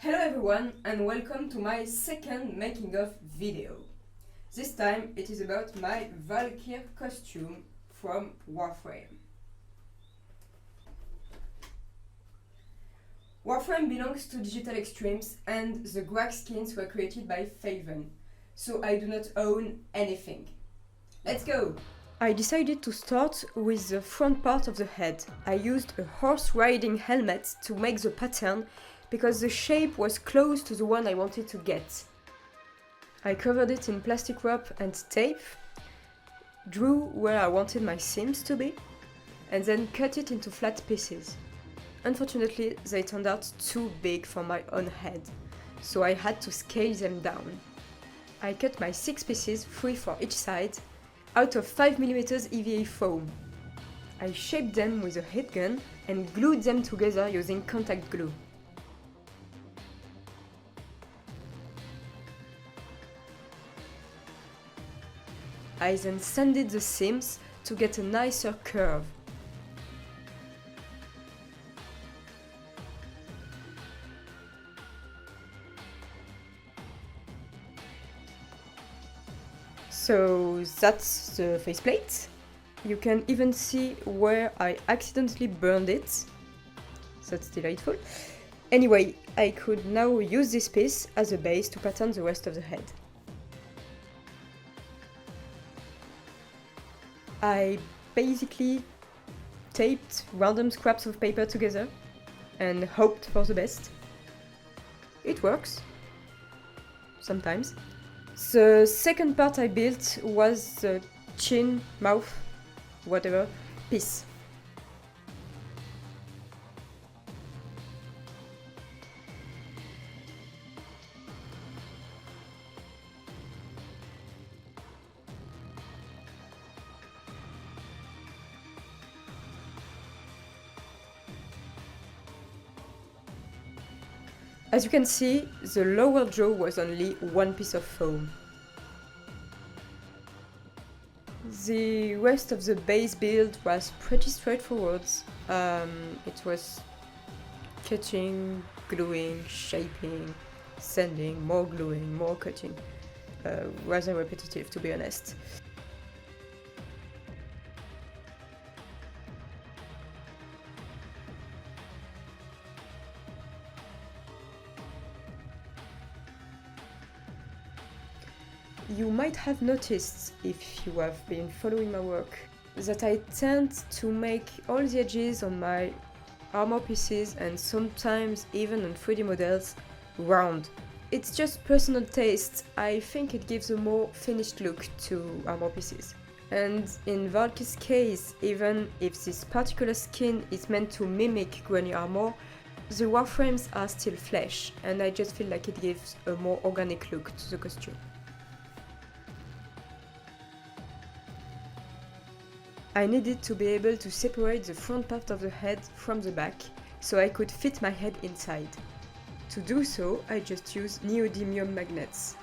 Hello everyone and welcome to my second making of video. This time it is about my Valkyr costume from Warframe. Warframe belongs to Digital Extremes and the Graxx skins were created by Faven, so I do not own anything. Let's go! I decided to start with the front part of the head. I used a horse riding helmet to make the pattern because the shape was close to the one I wanted to get. I covered it in plastic wrap and tape, drew where I wanted my seams to be, and then cut it into flat pieces. Unfortunately, they turned out too big for my own head, so I had to scale them down. I cut my 6 pieces, 3 for each side, out of 5mm EVA foam. I shaped them with a heat gun and glued them together using contact glue. I then sanded the seams to get a nicer curve. So that's the faceplate. You can even see where I accidentally burned it. That's delightful. Anyway, I could now use this piece as a base to pattern the rest of the head. I basically taped random scraps of paper together and hoped for the best. It works. Sometimes. The second part I built was the chin, mouth, whatever, piece. As you can see, the lower jaw was only one piece of foam. The rest of the base build was pretty straightforward. It was cutting, gluing, shaping, sanding, more gluing, more cutting. Rather repetitive, to be honest. You might have noticed, if you have been following my work, that I tend to make all the edges on my armor pieces and sometimes even on 3D models round. It's just personal taste. I think it gives a more finished look to armor pieces. And in Valkyr's case, even if this particular skin is meant to mimic granny armor, the warframes are still flesh, and I just feel like it gives a more organic look to the costume. I needed to be able to separate the front part of the head from the back, so I could fit my head inside. To do so, I just used neodymium magnets.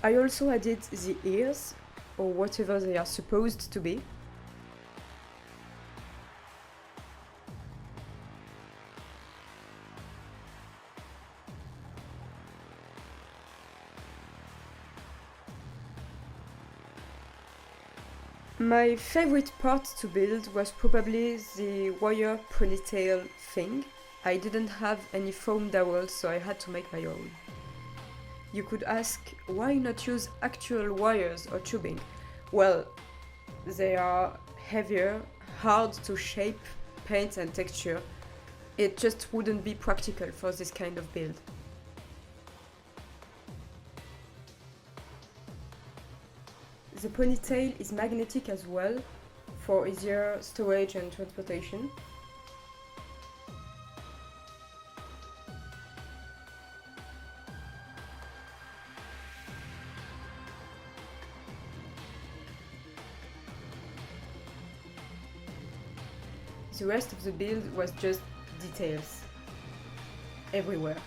I also added the ears, or whatever they are supposed to be. My favorite part to build was probably the wire ponytail thing. I didn't have any foam dowels, so I had to make my own. You could ask, why not use actual wires or tubing? Well, they are heavier, hard to shape, paint and texture. It just wouldn't be practical for this kind of build. The ponytail is magnetic as well, for easier storage and transportation. The rest of the build was just details everywhere.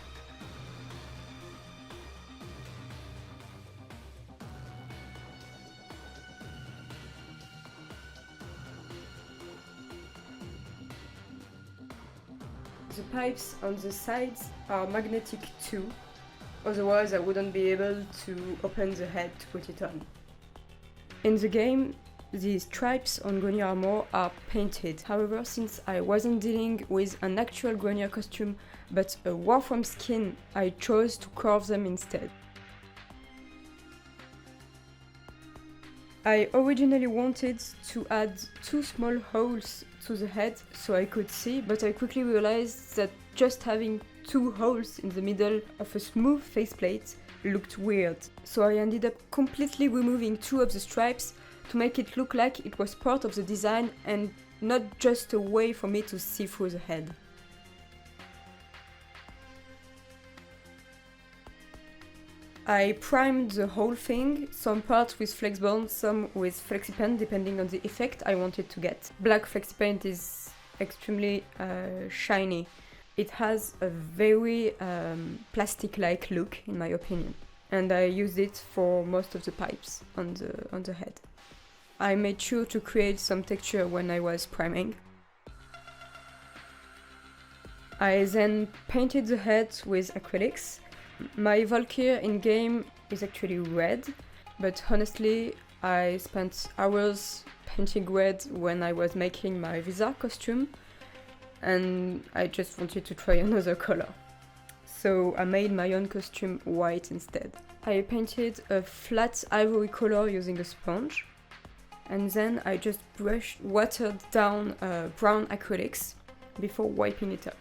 The pipes on the sides are magnetic too, otherwise I wouldn't be able to open the head to put it on. In the game, the stripes on Grenier armor are painted. However, since I wasn't dealing with an actual Grenier costume but a Warframe skin, I chose to carve them instead. I originally wanted to add 2 small holes to the head so I could see, but I quickly realized that just having 2 holes in the middle of a smooth faceplate looked weird. So I ended up completely removing 2 of the stripes to make it look like it was part of the design and not just a way for me to see through the head. I primed the whole thing, some parts with FlexBond, some with FlexiPaint, depending on the effect I wanted to get. Black FlexiPaint is extremely shiny. It has a very plastic-like look, in my opinion, and I used it for most of the pipes on the head. I made sure to create some texture when I was priming. I then painted the head with acrylics. My Valkyr in-game is actually red, but honestly I spent hours painting red when I was making my Visa costume, and I just wanted to try another color. So I made my own costume white instead. I painted a flat ivory color using a sponge, and then I just watered down brown acrylics before wiping it up.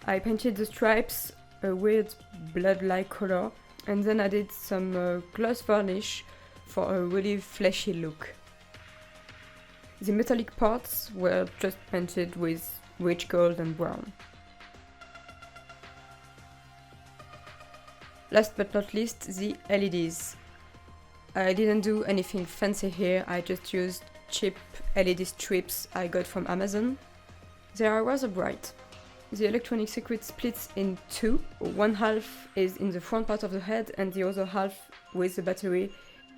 I painted the stripes a weird blood-like color, and then added some gloss varnish for a really fleshy look. The metallic parts were just painted with rich gold and brown. Last but not least, the LEDs. I didn't do anything fancy here, I just used cheap LED strips I got from Amazon. They are rather bright. The electronic circuit splits in 2. One half is in the front part of the head and the other half with the battery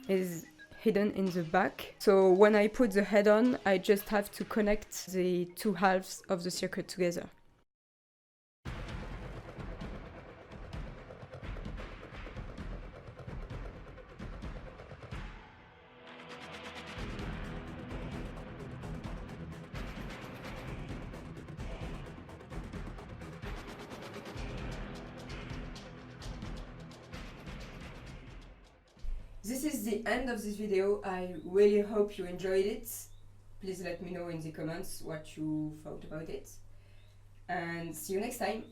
is hidden in the back. So when I put the head on, I just have to connect the 2 halves of the circuit together. This is the end of this video. I really hope you enjoyed it. Please let me know in the comments what you thought about it. And see you next time.